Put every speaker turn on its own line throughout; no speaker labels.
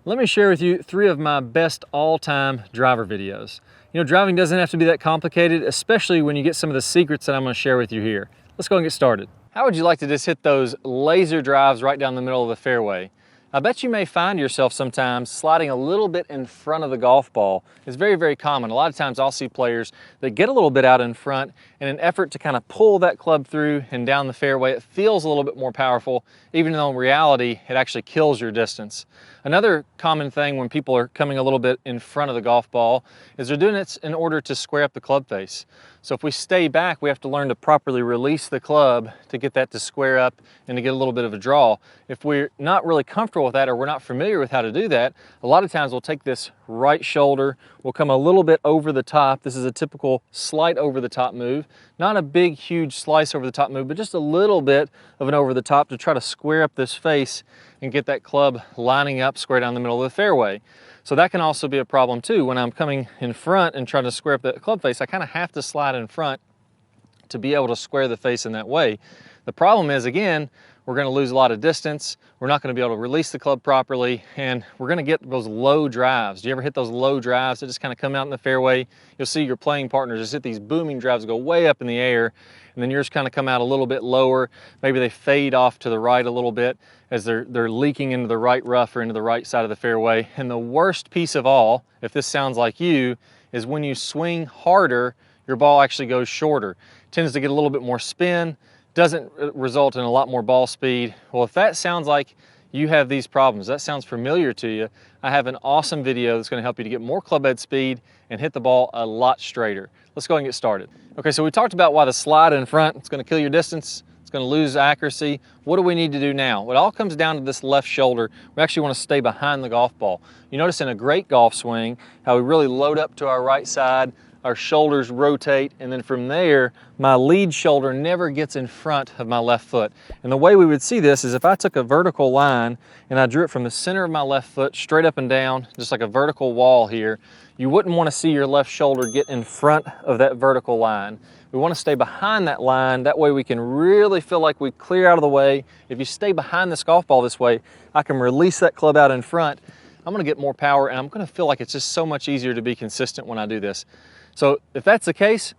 Let me share with you 3 of my best all-time driver videos. You know, driving doesn't have to be that complicated, especially when you get some of the secrets that I'm going to share with you here. Let's go and get started. How would you like to just hit those laser drives right down the middle of the fairway? I bet you may find yourself sometimes sliding a little bit in front of the golf ball. It's very, very common. A lot of times I'll see players that get a little bit out in front in an effort to kind of pull that club through and down the fairway. It feels a little bit more powerful, even though in reality it actually kills your distance. Another common thing when people are coming a little bit in front of the golf ball is they're doing it in order to square up the club face. So if we stay back, we have to learn to properly release the club to get that to square up and to get a little bit of a draw. If we're not really comfortable with that or we're not familiar with how to do that, a lot of times we'll take this right shoulder, we'll come a little bit over the top. This is a typical slight over the top move. Not a big, huge slice over the top move, but just a little bit of an over the top to try to square up this face and get that club lining up square down the middle of the fairway. So that can also be a problem too. When I'm coming in front and trying to square up the club face, I kind of have to slide in front to be able to square the face in that way. The problem is, again, we're going to lose a lot of distance. We're not going to be able to release the club properly, and we're going to get those low drives. Do you ever hit those low drives that just kind of come out in the fairway? You'll see your playing partners just hit these booming drives, go way up in the air, and then yours kind of come out a little bit lower. Maybe they fade off to the right a little bit as they're leaking into the right rough or into the right side of the fairway. And the worst piece of all, if this sounds like you, is when you swing harder, your ball actually goes shorter. It tends to get a little bit more spin, doesn't result in a lot more ball speed. Well, if that sounds like you have these problems, that sounds familiar to you, I have an awesome video that's going to help you to get more club head speed and hit the ball a lot straighter. Let's go ahead and get started. Okay, so we talked about why the slide in front, it's going to kill your distance, it's going to lose accuracy. What do we need to do now? Well, it all comes down to this left shoulder. We actually want to stay behind the golf ball. You notice in a great golf swing how we really load up to our right side, our shoulders rotate, and then from there, my lead shoulder never gets in front of my left foot. And the way we would see this is if I took a vertical line and I drew it from the center of my left foot straight up and down, just like a vertical wall here, you wouldn't want to see your left shoulder get in front of that vertical line. We want to stay behind that line. That way we can really feel like we clear out of the way. If you stay behind this golf ball this way, I can release that club out in front. I'm going to get more power, and I'm going to feel like it's just so much easier to be consistent when I do this. So if that's the case,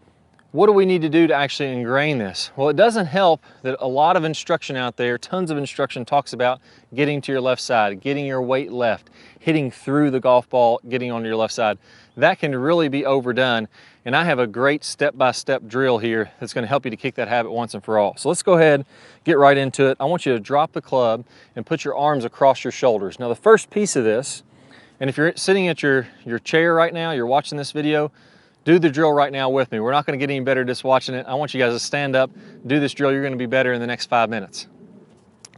what do we need to do to actually ingrain this? Well, it doesn't help that a lot of instruction out there, tons of instruction talks about getting to your left side, getting your weight left, hitting through the golf ball, getting on your left side. That can really be overdone. And I have a great step-by-step drill here that's going to help you to kick that habit once and for all. So let's go ahead, get right into it. I want you to drop the club and put your arms across your shoulders. Now the first piece of this, and if you're sitting at your chair right now, you're watching this video, do the drill right now with me. We're not going to get any better just watching it. I want you guys to stand up, do this drill. You're going to be better in the next 5 minutes.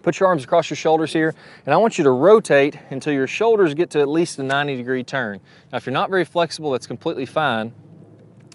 Put your arms across your shoulders here, and I want you to rotate until your shoulders get to at least a 90-degree turn. Now, if you're not very flexible, that's completely fine.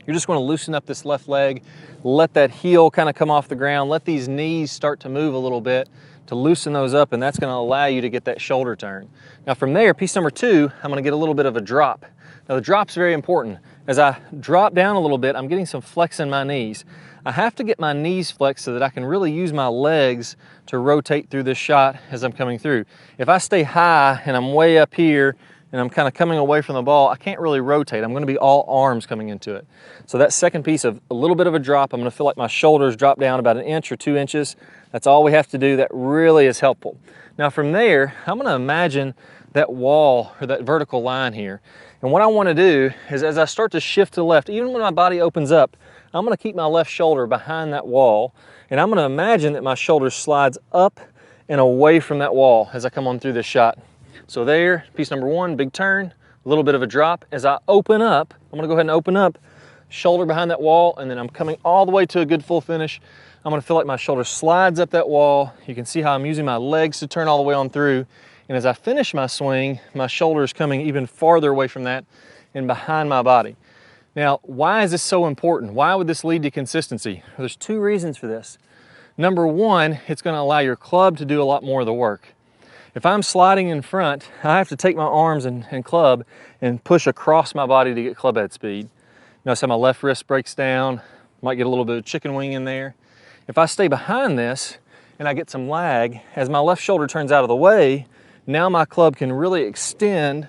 You're just going to loosen up this left leg, let that heel kind of come off the ground, let these knees start to move a little bit to loosen those up, and that's going to allow you to get that shoulder turn. Now from there, piece number 2, I'm going to get a little bit of a drop. Now the drop's very important. As I drop down a little bit, I'm getting some flex in my knees. I have to get my knees flexed so that I can really use my legs to rotate through this shot as I'm coming through. If I stay high and I'm way up here and I'm kind of coming away from the ball, I can't really rotate. I'm going to be all arms coming into it. So that second piece of a little bit of a drop, I'm going to feel like my shoulders drop down about 1 inch or 2 inches. That's all we have to do. That really is helpful. Now from there, I'm going to imagine that wall or that vertical line here. And what I want to do is as I start to shift to the left, even when my body opens up, I'm going to keep my left shoulder behind that wall, and I'm going to imagine that my shoulder slides up and away from that wall as I come on through this shot. So there, piece number 1, big turn, a little bit of a drop. As I open up, I'm going to go ahead and open up, shoulder behind that wall, and then I'm coming all the way to a good full finish. I'm going to feel like my shoulder slides up that wall. You can see how I'm using my legs to turn all the way on through. And as I finish my swing, my shoulder is coming even farther away from that and behind my body. Now, why is this so important? Why would this lead to consistency? Well, there's 2 reasons for this. Number 1, it's going to allow your club to do a lot more of the work. If I'm sliding in front, I have to take my arms and club and push across my body to get club head speed. Notice how my left wrist breaks down, might get a little bit of chicken wing in there. If I stay behind this and I get some lag, as my left shoulder turns out of the way, Now my club can really extend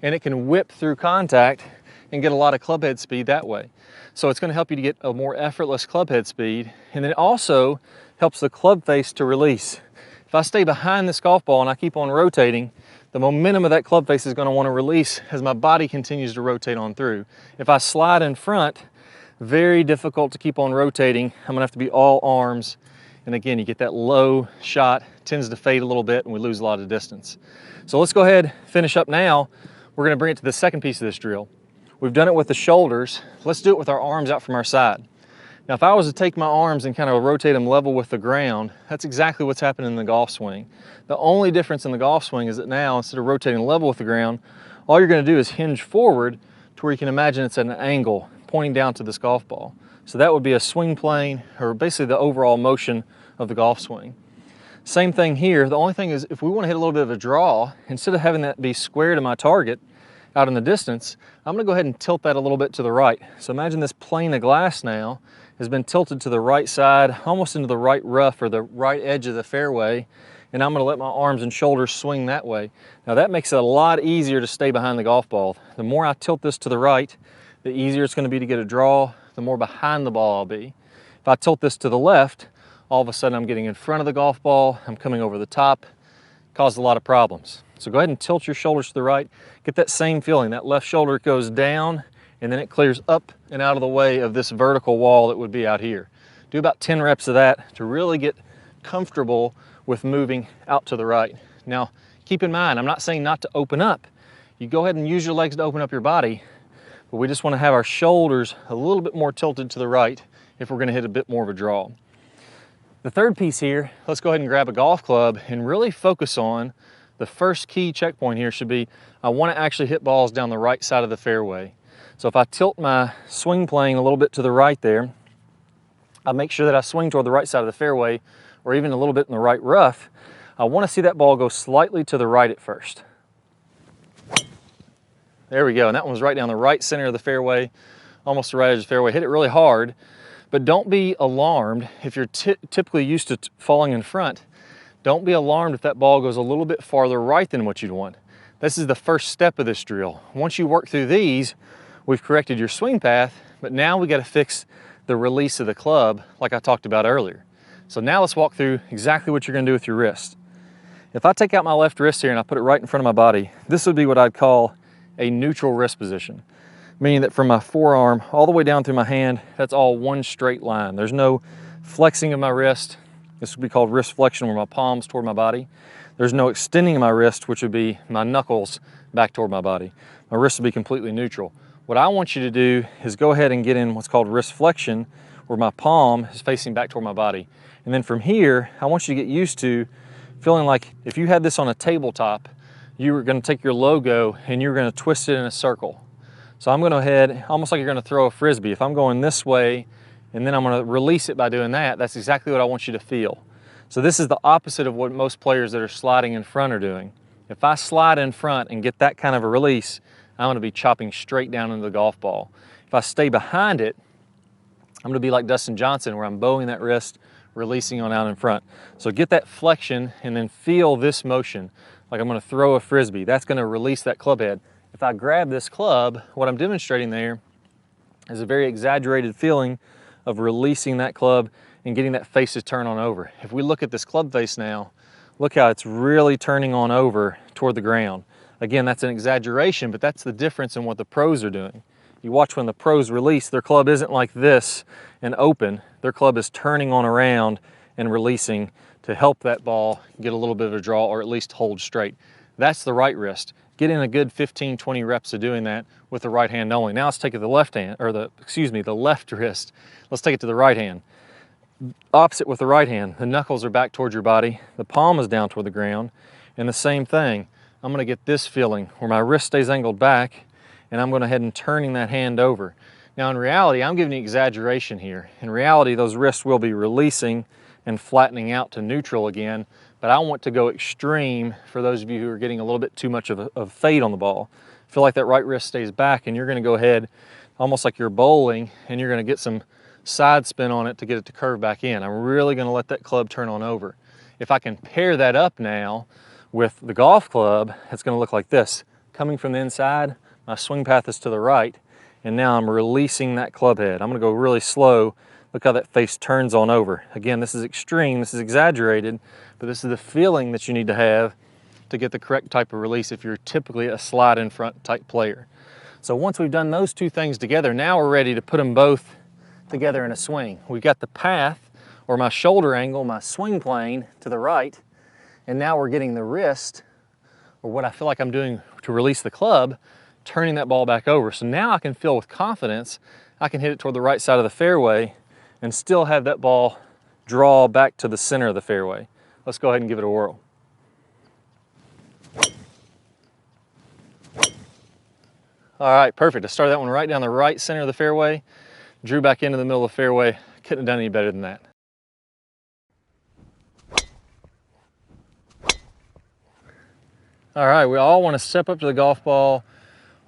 and it can whip through contact and get a lot of club head speed that way. So it's going to help you to get a more effortless club head speed, and it also helps the club face to release. If I stay behind this golf ball and I keep on rotating, the momentum of that club face is going to want to release as my body continues to rotate on through. If I slide in front, very difficult to keep on rotating. I'm going to have to be all arms, and again, you get that low shot, tends to fade a little bit, and we lose a lot of distance. So let's go ahead, finish up now. We're going to bring it to the second piece of this drill. We've done it with the shoulders. Let's do it with our arms out from our side. Now, if I was to take my arms and kind of rotate them level with the ground, that's exactly what's happening in the golf swing. The only difference in the golf swing is that now, instead of rotating level with the ground, all you're going to do is hinge forward to where you can imagine it's at an angle pointing down to this golf ball. So that would be a swing plane, or basically the overall motion of the golf swing. Same thing here. The only thing is, if we want to hit a little bit of a draw, instead of having that be square to my target out in the distance, I'm going to go ahead and tilt that a little bit to the right. So imagine this plane of glass now has been tilted to the right side, almost into the right rough or the right edge of the fairway, and I'm going to let my arms and shoulders swing that way. Now that makes it a lot easier to stay behind the golf ball. The more I tilt this to the right, the easier it's going to be to get a draw, the more behind the ball I'll be. If I tilt this to the left, all of a sudden I'm getting in front of the golf ball, I'm coming over the top, causes a lot of problems. So go ahead and tilt your shoulders to the right, get that same feeling. That left shoulder goes down, and then it clears up and out of the way of this vertical wall that would be out here. Do about 10 reps of that to really get comfortable with moving out to the right. Now, keep in mind, I'm not saying not to open up. You go ahead and use your legs to open up your body, but we just want to have our shoulders a little bit more tilted to the right if we're going to hit a bit more of a draw. The third piece here, let's go ahead and grab a golf club and really focus on the first key checkpoint here should be, I want to actually hit balls down the right side of the fairway. So if I tilt my swing plane a little bit to the right there, I make sure that I swing toward the right side of the fairway, or even a little bit in the right rough. I want to see that ball go slightly to the right at first. There we go, and that one was right down the right center of the fairway, almost the right edge of the fairway. Hit it really hard, but don't be alarmed if you're typically used to falling in front. Don't be alarmed if that ball goes a little bit farther right than what you'd want. This is the first step of this drill. Once you work through these, we've corrected your swing path, but now we got to fix the release of the club like I talked about earlier. So now let's walk through exactly what you're going to do with your wrist. If I take out my left wrist here and I put it right in front of my body, this would be what I'd call a neutral wrist position, meaning that from my forearm all the way down through my hand, that's all one straight line. There's no flexing of my wrist. This would be called wrist flexion, where my palms toward my body. There's no extending of my wrist, which would be my knuckles back toward my body. My wrist would be completely neutral. What I want you to do is go ahead and get in what's called wrist flexion, where my palm is facing back toward my body. And then from here, I want you to get used to feeling like if you had this on a tabletop, you were going to take your logo and you're going to twist it in a circle. So I'm going to go ahead, almost like you're going to throw a Frisbee. If I'm going this way and then I'm going to release it by doing that, that's exactly what I want you to feel. So this is the opposite of what most players that are sliding in front are doing. If I slide in front and get that kind of a release, I'm going to be chopping straight down into the golf ball. If I stay behind it, I'm going to be like Dustin Johnson, where I'm bowing that wrist, releasing on out in front. So get that flexion and then feel this motion, like I'm going to throw a Frisbee. That's going to release that club head. If I grab this club, what I'm demonstrating there is a very exaggerated feeling of releasing that club and getting that face to turn on over. If we look at this club face now, look how it's really turning on over toward the ground. Again, that's an exaggeration, but that's the difference in what the pros are doing. You watch when the pros release, their club isn't like this and open. Their club is turning on around and releasing to help that ball get a little bit of a draw, or at least hold straight. That's the right wrist. Get in a good 15, 20 reps of doing that with the right hand only. Now let's take it to the left hand, or the left wrist. Let's take it to the right hand. Opposite with the right hand. The knuckles are back towards your body. The palm is down toward the ground. And the same thing. I'm going to get this feeling where my wrist stays angled back, and I'm going ahead and turning that hand over. Now in reality, I'm giving you exaggeration here. In reality, those wrists will be releasing and flattening out to neutral again, but I want to go extreme for those of you who are getting a little bit too much of fade on the ball. Feel like that right wrist stays back, and you're going to go ahead almost like you're bowling, and you're going to get some side spin on it to get it to curve back in. I'm really going to let that club turn on over. If I can pair that up now With the golf club, it's going to look like this. Coming from the inside, my swing path is to the right, and now I'm releasing that club head. I'm going to go really slow. Look how that face turns on over. Again, this is extreme, this is exaggerated, but this is the feeling that you need to have to get the correct type of release if you're typically a slide in front type player. So once we've done those two things together, now we're ready to put them both together in a swing. We've got the path, or my shoulder angle, my swing plane to the right, and now we're getting the wrist, or what I feel like I'm doing to release the club, turning that ball back over. So now I can feel with confidence, I can hit it toward the right side of the fairway and still have that ball draw back to the center of the fairway. Let's go ahead and give it a whirl. All right, perfect. I started that one right down the right center of the fairway, drew back into the middle of the fairway. Couldn't have done any better than that. All right, we all want to step up to the golf ball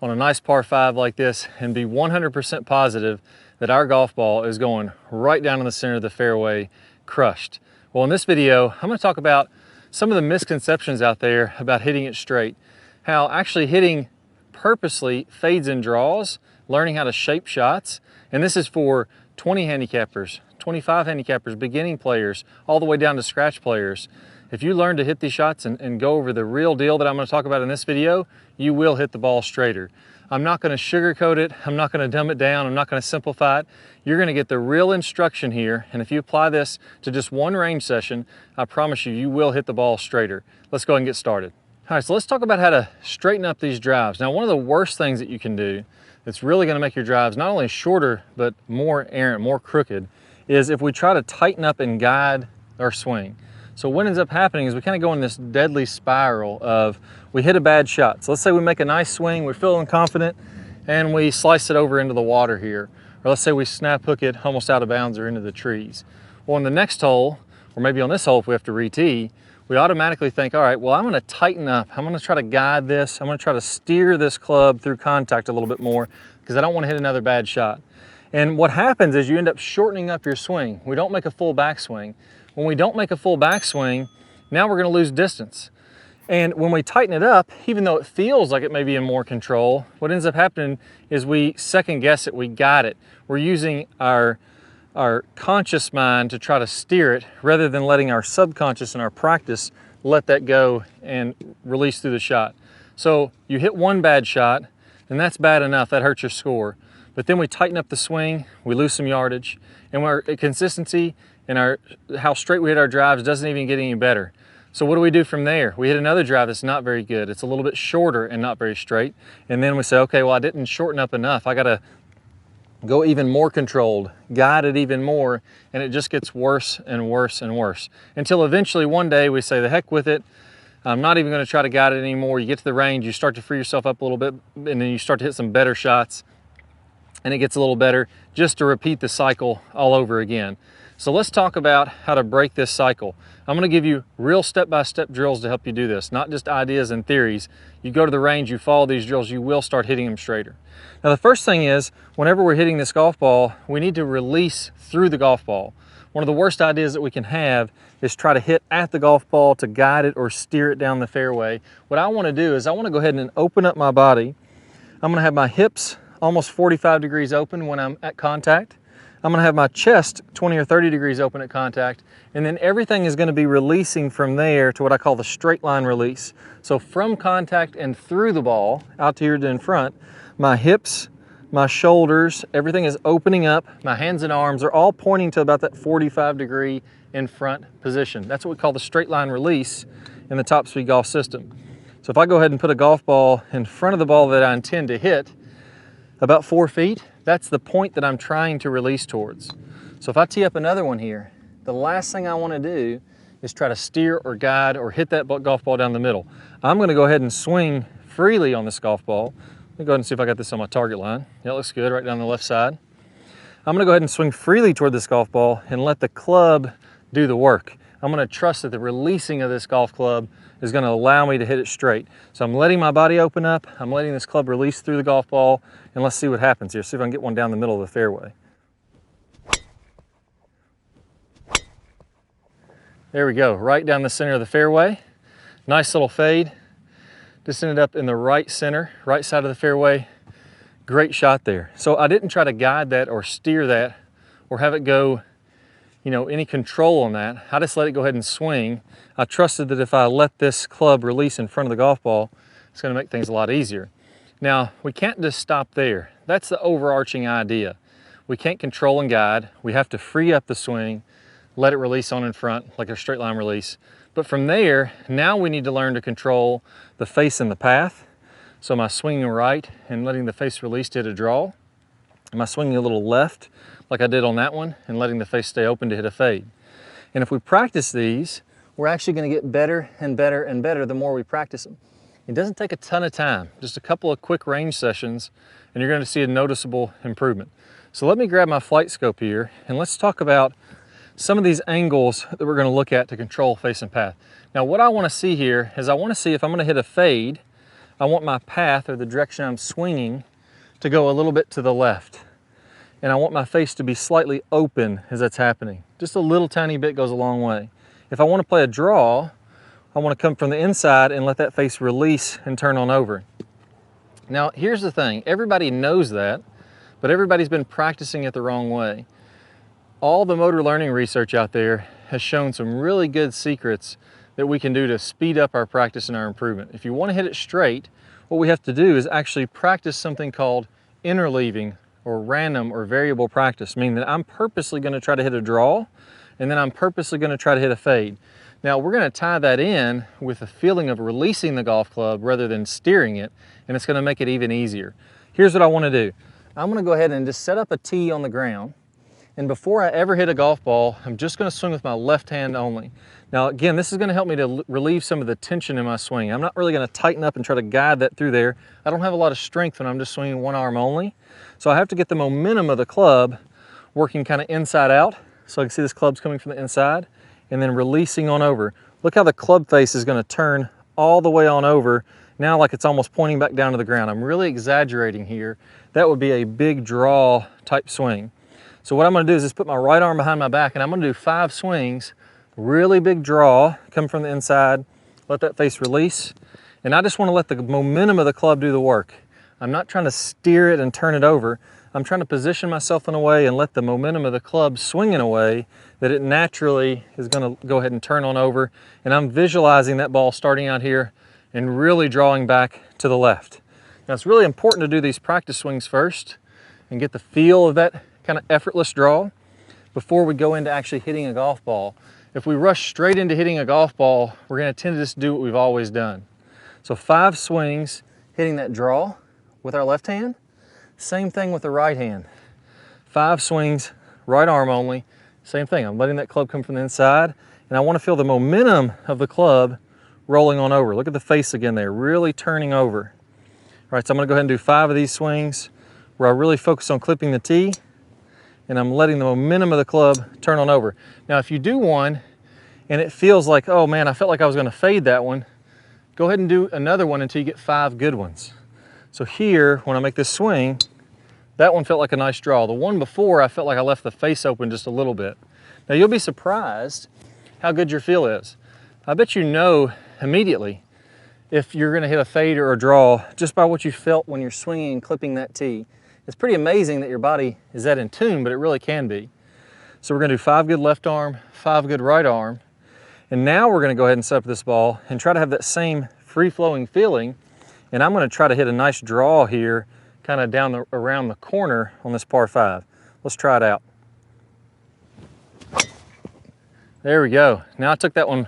on a nice par 5 like this and be 100% positive that our golf ball is going right down in the center of the fairway, crushed. Well, in this video, I'm going to talk about some of the misconceptions out there about hitting it straight, how actually hitting purposely fades and draws, learning how to shape shots, and this is for 20 handicappers, 25 handicappers, beginning players, all the way down to scratch players. If you learn to hit these shots and go over the real deal that I'm going to talk about in this video, you will hit the ball straighter. I'm not going to sugarcoat it, I'm not going to dumb it down, I'm not going to simplify it. You're going to get the real instruction here, and if you apply this to just one range session, I promise you, you will hit the ball straighter. Let's go ahead and get started. All right, so let's talk about how to straighten up these drives. Now, one of the worst things that you can do that's really going to make your drives not only shorter, but more errant, more crooked, is if we try to tighten up and guide our swing. So what ends up happening is we kind of go in this deadly spiral of we hit a bad shot. So let's say we make a nice swing, we're feeling confident, and we slice it over into the water here. Or let's say we snap hook it almost out of bounds or into the trees. Well, in the next hole, or maybe on this hole if we have to re-tee, we automatically think, all right, well, I'm going to tighten up. I'm going to try to guide this. I'm going to try to steer this club through contact a little bit more because I don't want to hit another bad shot. And what happens is you end up shortening up your swing. We don't make a full backswing. When we don't make a full backswing, now we're going to lose distance. And when we tighten it up, even though it feels like it may be in more control, what ends up happening is we second guess it, we guide it. We're using our conscious mind to try to steer it rather than letting our subconscious and our practice let that go and release through the shot. So you hit one bad shot, and that's bad enough, that hurts your score. But then we tighten up the swing, we lose some yardage, and our consistency and how straight we hit our drives doesn't even get any better. So what do we do from there? We hit another drive that's not very good. It's a little bit shorter and not very straight. And then we say, okay, well, I didn't shorten up enough. I gotta go even more controlled, guide it even more, and it just gets worse and worse and worse. Until eventually one day we say, the heck with it, I'm not even gonna try to guide it anymore. You get to the range, you start to free yourself up a little bit, and then you start to hit some better shots, and it gets a little better, just to repeat the cycle all over again. So let's talk about how to break this cycle. I'm gonna give you real step-by-step drills to help you do this, not just ideas and theories. You go to the range, you follow these drills, you will start hitting them straighter. Now the first thing is, whenever we're hitting this golf ball, we need to release through the golf ball. One of the worst ideas that we can have is try to hit at the golf ball to guide it or steer it down the fairway. What I wanna do is I wanna go ahead and open up my body. I'm gonna have my hips almost 45 degrees open when I'm at contact. I'm gonna have my chest 20 or 30 degrees open at contact, and then everything is gonna be releasing from there to what I call the straight line release. So from contact and through the ball, out to here to in front, my hips, my shoulders, everything is opening up. My hands and arms are all pointing to about that 45 degree in front position. That's what we call the straight line release in the top speed golf system. So if I go ahead and put a golf ball in front of the ball that I intend to hit, about 4 feet, that's the point that I'm trying to release towards. So if I tee up another one here, the last thing I want to do is try to steer or guide or hit that golf ball down the middle. I'm going to go ahead and swing freely on this golf ball. Let me go ahead and see if I got this on my target line. Yeah, it looks good right down the left side. I'm going to go ahead and swing freely toward this golf ball and let the club do the work. I'm going to trust that the releasing of this golf club is going to allow me to hit it straight. So I'm letting my body open up, I'm letting this club release through the golf ball, and let's see what happens here. See if I can get one down the middle of the fairway. There we go, right down the center of the fairway. Nice little fade. Just ended up in the right center, right side of the fairway. Great shot there. So I didn't try to guide that or steer that or have it go, you know, any control on that. I just let it go ahead and swing. I trusted that if I let this club release in front of the golf ball, it's going to make things a lot easier. Now, we can't just stop there. That's the overarching idea. We can't control and guide. We have to free up the swing, let it release on in front like a straight line release. But from there, now we need to learn to control the face and the path. So am I swinging right and letting the face release to hit a draw? Am I swinging a little left like I did on that one and letting the face stay open to hit a fade? And if we practice these, we're actually going to get better and better and better the more we practice them. It doesn't take a ton of time, just a couple of quick range sessions, and you're going to see a noticeable improvement. So let me grab my flight scope here and let's talk about some of these angles that we're going to look at to control face and path. Now what I want to see here is I want to see if I'm going to hit a fade, I want my path or the direction I'm swinging to go a little bit to the left. And I want my face to be slightly open as that's happening. Just a little tiny bit goes a long way. If I want to play a draw, I want to come from the inside and let that face release and turn on over. Now here's the thing, everybody knows that, but everybody's been practicing it the wrong way. All the motor learning research out there has shown some really good secrets that we can do to speed up our practice and our improvement. If you want to hit it straight, what we have to do is actually practice something called interleaving or random or variable practice, meaning that I'm purposely going to try to hit a draw and then I'm purposely going to try to hit a fade. Now we're going to tie that in with a feeling of releasing the golf club rather than steering it, and it's going to make it even easier. Here's what I want to do. I'm going to go ahead and just set up a tee on the ground, and before I ever hit a golf ball, I'm just going to swing with my left hand only. Now again, this is going to help me to relieve some of the tension in my swing. I'm not really going to tighten up and try to guide that through there. I don't have a lot of strength when I'm just swinging one arm only. So I have to get the momentum of the club working kind of inside out. So I can see this club's coming from the inside and then releasing on over. Look how the club face is going to turn all the way on over. Now like it's almost pointing back down to the ground. I'm really exaggerating here. That would be a big draw type swing. So what I'm going to do is just put my right arm behind my back and I'm going to do 5 swings, really big draw, come from the inside, let that face release. And I just want to let the momentum of the club do the work. I'm not trying to steer it and turn it over. I'm trying to position myself in a way and let the momentum of the club swing in a way that it naturally is going to go ahead and turn on over. And I'm visualizing that ball starting out here and really drawing back to the left. Now it's really important to do these practice swings first and get the feel of that kind of effortless draw before we go into actually hitting a golf ball. If we rush straight into hitting a golf ball, we're going to tend to just do what we've always done. So 5 swings hitting that draw with our left hand. Same thing with the right hand. 5 swings, right arm only. Same thing, I'm letting that club come from the inside and I want to feel the momentum of the club rolling on over. Look at the face again there, really turning over. All right, so I'm going to go ahead and do 5 of these swings where I really focus on clipping the tee and I'm letting the momentum of the club turn on over. Now if you do one and it feels like, oh man, I felt like I was going to fade that one, go ahead and do another one until you get 5 good ones. So here, when I make this swing, that one felt like a nice draw. The one before, I felt like I left the face open just a little bit. Now you'll be surprised how good your feel is. I bet you know immediately if you're going to hit a fade or a draw just by what you felt when you're swinging and clipping that tee. It's pretty amazing that your body is that in tune, but it really can be. So we're going to do 5 good left arm, 5 good right arm. And now we're going to go ahead and set up this ball and try to have that same free-flowing feeling. And I'm going to try to hit a nice draw here, kind of down around the corner on this par 5. Let's try it out. There we go. Now I took that one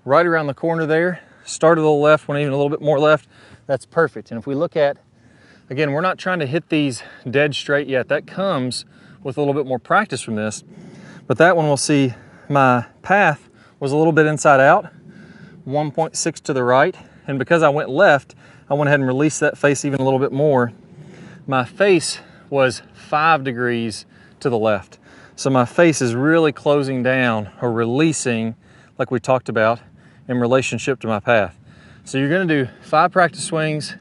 right around the corner there, started a little left, went even a little bit more left. That's perfect. And if we look at, again, we're not trying to hit these dead straight yet. That comes with a little bit more practice from this. But that one we'll see my path was a little bit inside out, 1.6 to the right. And because I went left, I went ahead and released that face even a little bit more. My face was 5 degrees to the left. So my face is really closing down or releasing, like we talked about, in relationship to my path. So you're going to do 5 practice swings,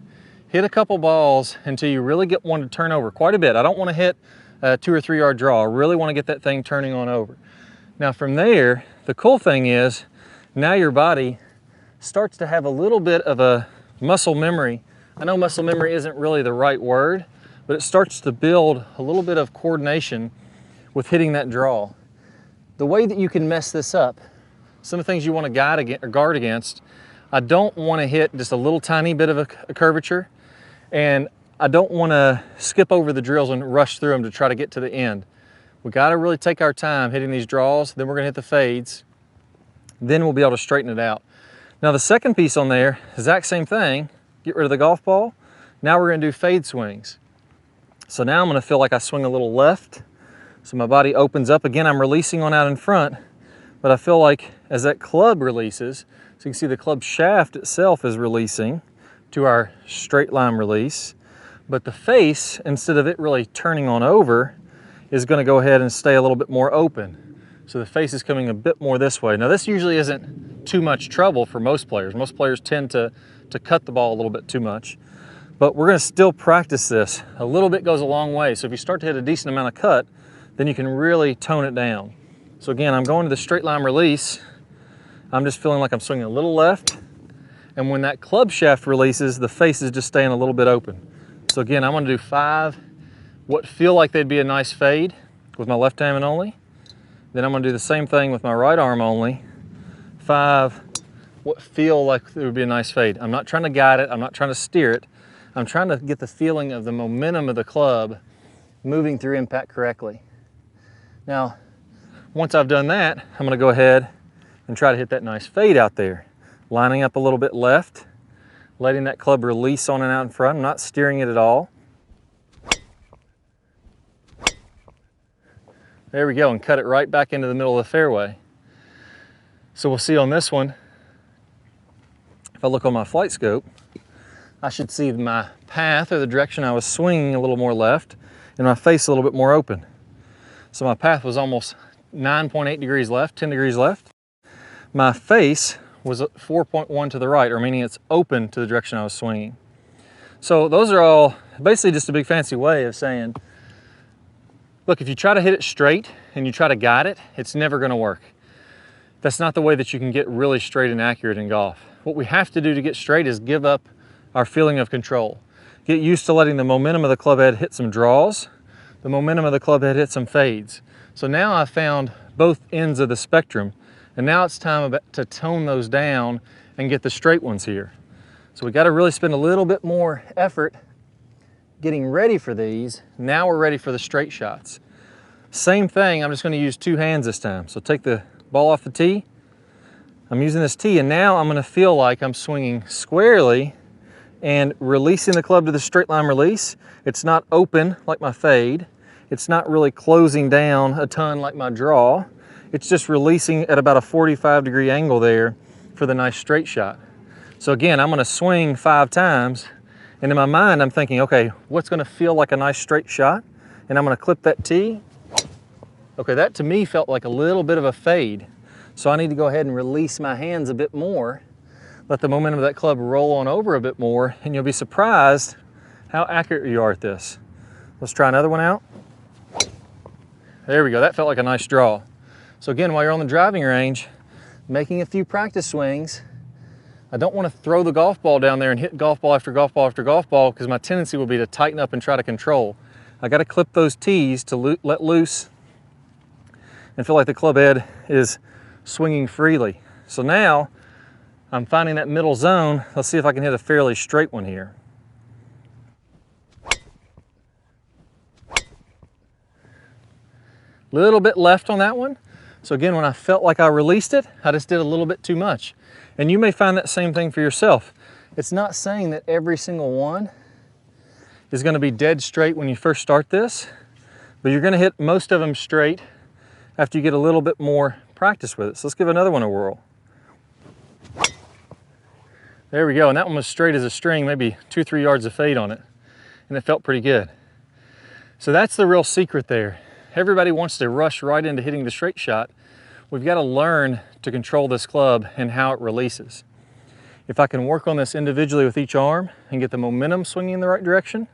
hit a couple balls until you really get one to turn over quite a bit. I don't want to hit a 2 or 3 yard draw. I really want to get that thing turning on over. Now from there, the cool thing is now your body starts to have a little bit of a muscle memory. I know muscle memory isn't really the right word, but it starts to build a little bit of coordination with hitting that draw. The way that you can mess this up, some of the things you want to guard against, I don't want to hit just a little tiny bit of a curvature, and I don't want to skip over the drills and rush through them to try to get to the end. We got to really take our time hitting these draws, then we're going to hit the fades, then we'll be able to straighten it out. Now the second piece on there, exact same thing, get rid of the golf ball. Now we're going to do fade swings. So now I'm going to feel like I swing a little left, so my body opens up. Again, I'm releasing on out in front, but I feel like as that club releases, so you can see the club shaft itself is releasing to our straight line release, but the face, instead of it really turning on over, is going to go ahead and stay a little bit more open. So the face is coming a bit more this way. Now this usually isn't too much trouble for most players. Most players tend to cut the ball a little bit too much, but we're going to still practice this. A little bit goes a long way. So if you start to hit a decent amount of cut, then you can really tone it down. So again, I'm going to the straight line release. I'm just feeling like I'm swinging a little left, and when that club shaft releases, the face is just staying a little bit open. So again, I'm going to do 5 what feel like they'd be a nice fade with my left hand only. Then I'm going to do the same thing with my right arm only. 5 what feel like it would be a nice fade. I'm not trying to guide it, I'm not trying to steer it. I'm trying to get the feeling of the momentum of the club moving through impact correctly. Now, once I've done that, I'm going to go ahead and try to hit that nice fade out there. Lining up a little bit left, letting that club release on and out in front. I'm not steering it at all. There we go, and cut it right back into the middle of the fairway. So we'll see on this one, if I look on my flight scope, I should see my path or the direction I was swinging a little more left and my face a little bit more open. So my path was almost 9.8 degrees left, 10 degrees left. My face was 4.1 to the right, or meaning it's open to the direction I was swinging. So those are all basically just a big fancy way of saying, look, if you try to hit it straight and you try to guide it, it's never going to work. That's not the way that you can get really straight and accurate in golf. What we have to do to get straight is give up our feeling of control. Get used to letting the momentum of the club head hit some draws, the momentum of the club head hit some fades. So now I've found both ends of the spectrum, and now it's time to tone those down and get the straight ones here. So we got to really spend a little bit more effort getting ready for these. Now we're ready for the straight shots. Same thing, I'm just going to use 2 hands this time. So take the ball off the tee. I'm using this tee, and now I'm going to feel like I'm swinging squarely and releasing the club to the straight line release. It's not open like my fade. It's not really closing down a ton like my draw. It's just releasing at about a 45-degree angle there for the nice straight shot. So again, I'm going to swing 5 times, and in my mind I'm thinking, okay, what's going to feel like a nice straight shot? And I'm going to clip that tee. Okay, that to me felt like a little bit of a fade. So I need to go ahead and release my hands a bit more, let the momentum of that club roll on over a bit more, and you'll be surprised how accurate you are at this. Let's try another one out. There we go, that felt like a nice draw. So again, while you're on the driving range, making a few practice swings, I don't want to throw the golf ball down there and hit golf ball after golf ball after golf ball, because my tendency will be to tighten up and try to control. I got to clip those tees to let loose and feel like the club head is swinging freely. So now I'm finding that middle zone. Let's see if I can hit a fairly straight one here. Little bit left on that one. So again, when I felt like I released it, I just did a little bit too much. And you may find that same thing for yourself. It's not saying that every single one is going to be dead straight when you first start this, but you're going to hit most of them straight after you get a little bit more practice with it. So let's give another one a whirl. There we go, and that one was straight as a string, maybe 2-3 yards of fade on it, and it felt pretty good. So that's the real secret there. Everybody wants to rush right into hitting the straight shot. We've got to learn to control this club and how it releases. If I can work on this individually with each arm and get the momentum swinging in the right direction,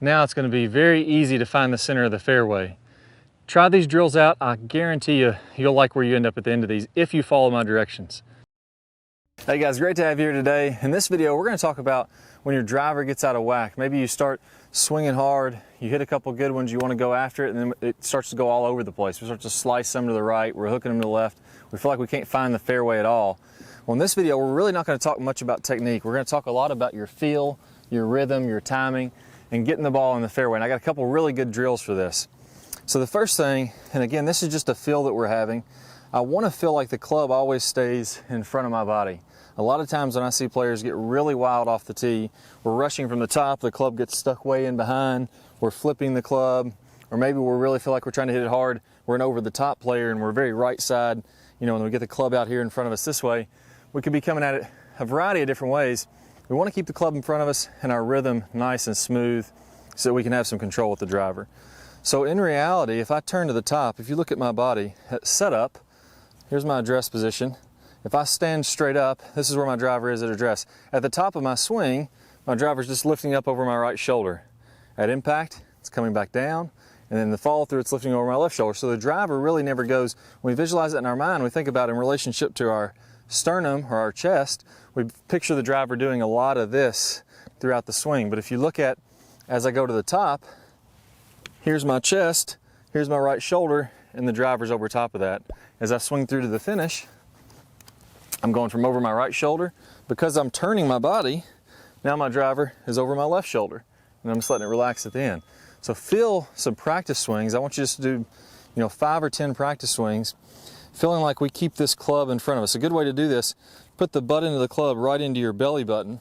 now it's going to be very easy to find the center of the fairway. Try these drills out. I guarantee you'll like where you end up at the end of these if you follow my directions. Hey guys, great to have you here today. In this video, we're going to talk about when your driver gets out of whack. Maybe you start swinging hard, you hit a couple good ones, you want to go after it, and then it starts to go all over the place. We start to slice some to the right, we're hooking them to the left. We feel like we can't find the fairway at all. Well, in this video, we're really not going to talk much about technique. We're going to talk a lot about your feel, your rhythm, your timing, and getting the ball in the fairway. And I got a couple really good drills for this. So the first thing, and again, this is just a feel that we're having, I want to feel like the club always stays in front of my body. A lot of times when I see players get really wild off the tee, we're rushing from the top, the club gets stuck way in behind, we're flipping the club, or maybe we really feel like we're trying to hit it hard, we're an over the top player and we're very right side, you know, and we get the club out here in front of us this way. We could be coming at it a variety of different ways. We want to keep the club in front of us and our rhythm nice and smooth so that we can have some control with the driver. So in reality, if I turn to the top, if you look at my body at setup, here's my address position. If I stand straight up, this is where my driver is at address. At the top of my swing, my driver's just lifting up over my right shoulder. At impact, it's coming back down, and then the follow through, it's lifting over my left shoulder. So the driver really never goes, when we visualize it in our mind, we think about it in relationship to our sternum or our chest, we picture the driver doing a lot of this throughout the swing. But if you look at, as I go to the top, here's my chest, here's my right shoulder, and the driver's over top of that. As I swing through to the finish, I'm going from over my right shoulder. Because I'm turning my body, now my driver is over my left shoulder, and I'm just letting it relax at the end. So feel some practice swings. I want you just to do, 5 or 10 practice swings, feeling like we keep this club in front of us. A good way to do this, put the butt end of the club right into your belly button,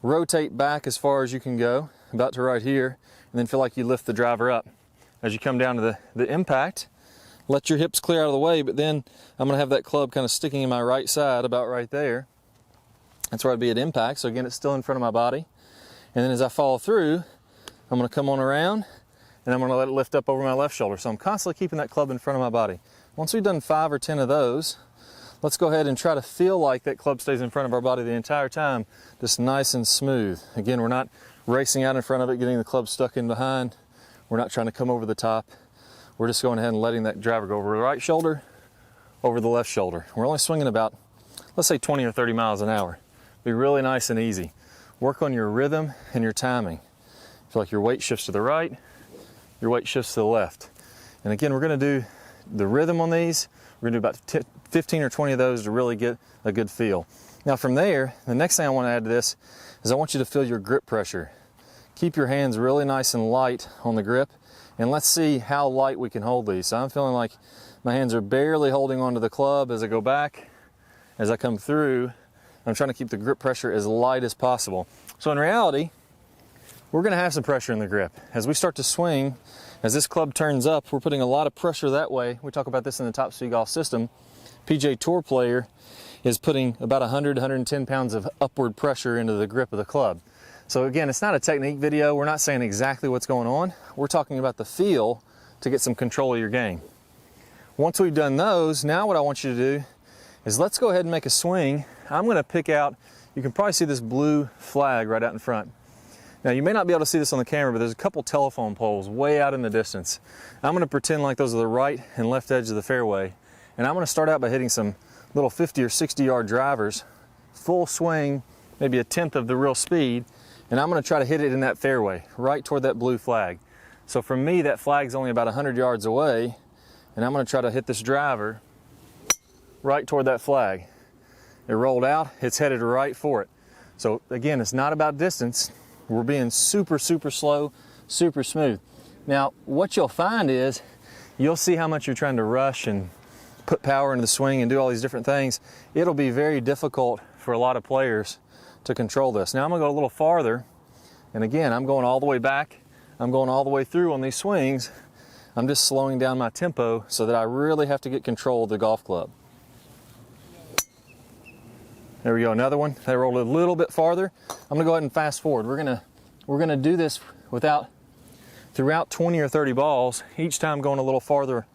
rotate back as far as you can go, about to right here, and then feel like you lift the driver up. As you come down to the impact, let your hips clear out of the way, but then I'm going to have that club kind of sticking in my right side, about right there. That's where I'd be at impact, so again, it's still in front of my body. And then as I follow through, I'm going to come on around, and I'm going to let it lift up over my left shoulder. So I'm constantly keeping that club in front of my body. Once we've done 5 or 10 of those, let's go ahead and try to feel like that club stays in front of our body the entire time, just nice and smooth. Again, we're not racing out in front of it, getting the club stuck in behind. We're not trying to come over the top. We're just going ahead and letting that driver go over the right shoulder, over the left shoulder. We're only swinging about, let's say 20 or 30 miles an hour. Be really nice and easy. Work on your rhythm and your timing. Feel like your weight shifts to the right, your weight shifts to the left. And again, we're going to do the rhythm on these. We're going to do about 15 or 20 of those to really get a good feel. Now from there, the next thing I want to add to this is I want you to feel your grip pressure. Keep your hands really nice and light on the grip, and let's see how light we can hold these. So I'm feeling like my hands are barely holding onto the club as I go back. As I come through, I'm trying to keep the grip pressure as light as possible. So in reality, we're going to have some pressure in the grip. As we start to swing, as this club turns up, we're putting a lot of pressure that way. We talk about this in the Top Speed Golf system. PGA Tour player is putting about 100, 110 pounds of upward pressure into the grip of the club. So again, it's not a technique video. We're not saying exactly what's going on. We're talking about the feel to get some control of your game. Once we've done those, now what I want you to do is let's go ahead and make a swing. I'm going to pick out, you can probably see this blue flag right out in front. Now you may not be able to see this on the camera, but there's a couple telephone poles way out in the distance. I'm going to pretend like those are the right and left edge of the fairway. And I'm going to start out by hitting some little 50 or 60 yard drivers, full swing, maybe a tenth of the real speed. And I'm going to try to hit it in that fairway, right toward that blue flag. So for me, that flag's only about 100 yards away, and I'm going to try to hit this driver right toward that flag. It rolled out, it's headed right for it. So again, it's not about distance. We're being super, super slow, super smooth. Now, what you'll find is, you'll see how much you're trying to rush and put power into the swing and do all these different things. It'll be very difficult for a lot of players to control this. Now I'm going to go a little farther, and again, I'm going all the way back, I'm going all the way through on these swings. I'm just slowing down my tempo so that I really have to get control of the golf club. There we go, another one. They rolled a little bit farther. I'm going to go ahead and fast forward. We're going to do this throughout 20 or 30 balls, each time going a little farther.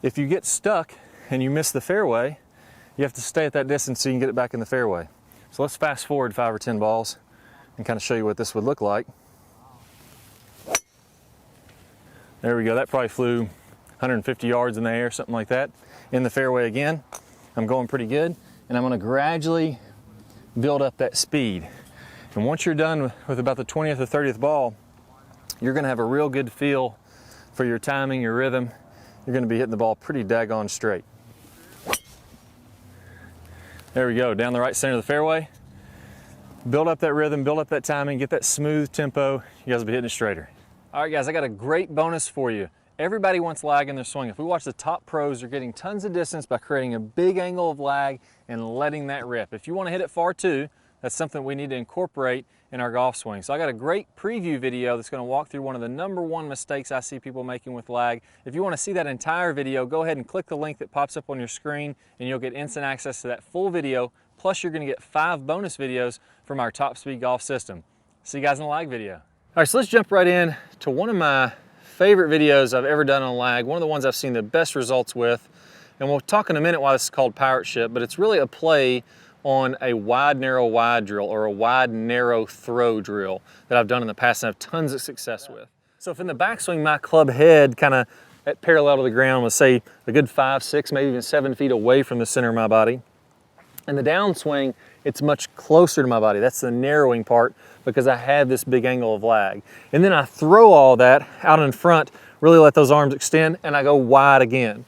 If you get stuck and you miss the fairway, you have to stay at that distance so you can get it back in the fairway. So let's fast forward 5 or 10 balls and kind of show you what this would look like. There we go, that probably flew 150 yards in the air, something like that. In the fairway again, I'm going pretty good. and I'm gonna gradually build up that speed. And once you're done with about the 20th or 30th ball, you're gonna have a real good feel for your timing, your rhythm. You're gonna be hitting the ball pretty daggone straight. There we go, down the right center of the fairway. Build up that rhythm, build up that timing, get that smooth tempo. You guys will be hitting it straighter. All right guys, I got a great bonus for you. Everybody wants lag in their swing. If we watch the top pros, they're getting tons of distance by creating a big angle of lag and letting that rip. If you want to hit it far too, that's something we need to incorporate in our golf swing. So I got a great preview video that's going to walk through one of the #1 mistakes I see people making with lag. If you want to see that entire video, go ahead and click the link that pops up on your screen and you'll get instant access to that full video. Plus you're going to get 5 bonus videos from our Top Speed Golf system. See you guys in the lag video. All right, so let's jump right in to one of my favorite videos I've ever done on lag, one of the ones I've seen the best results with. And we'll talk in a minute why this is called pirate ship, but it's really a play on a wide, narrow, wide drill, or a wide, narrow throw drill that I've done in the past and have tons of success with. So if in the backswing, my club head kind of at parallel to the ground was, say, a good 5, 6, maybe even 7 feet away from the center of my body. In the downswing, it's much closer to my body. That's the narrowing part because I have this big angle of lag. And then I throw all that out in front, really let those arms extend, and I go wide again.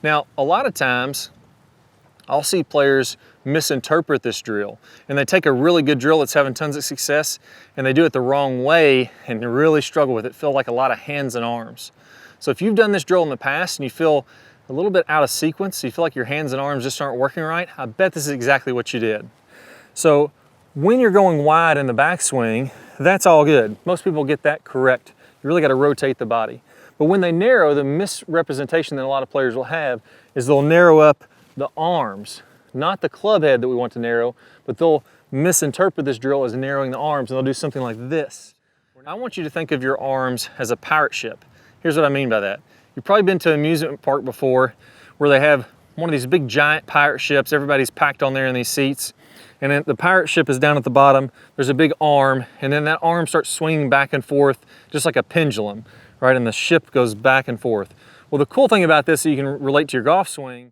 Now, a lot of times, I'll see players misinterpret this drill, and they take a really good drill that's having tons of success, and they do it the wrong way and really struggle with it, feel like a lot of hands and arms. So if you've done this drill in the past and you feel a little bit out of sequence, you feel like your hands and arms just aren't working right, I bet this is exactly what you did. So when you're going wide in the backswing, that's all good. Most people get that correct. You really got to rotate the body. But when they narrow, the misrepresentation that a lot of players will have is they'll narrow up the arms, not the club head that we want to narrow, but they'll misinterpret this drill as narrowing the arms, and they'll do something like this. I want you to think of your arms as a pirate ship. Here's what I mean by that. You've probably been to an amusement park before where they have one of these big giant pirate ships. Everybody's packed on there in these seats. And then the pirate ship is down at the bottom. There's a big arm, and then that arm starts swinging back and forth just like a pendulum, right? And the ship goes back and forth. Well, the cool thing about this, so you can relate to your golf swing,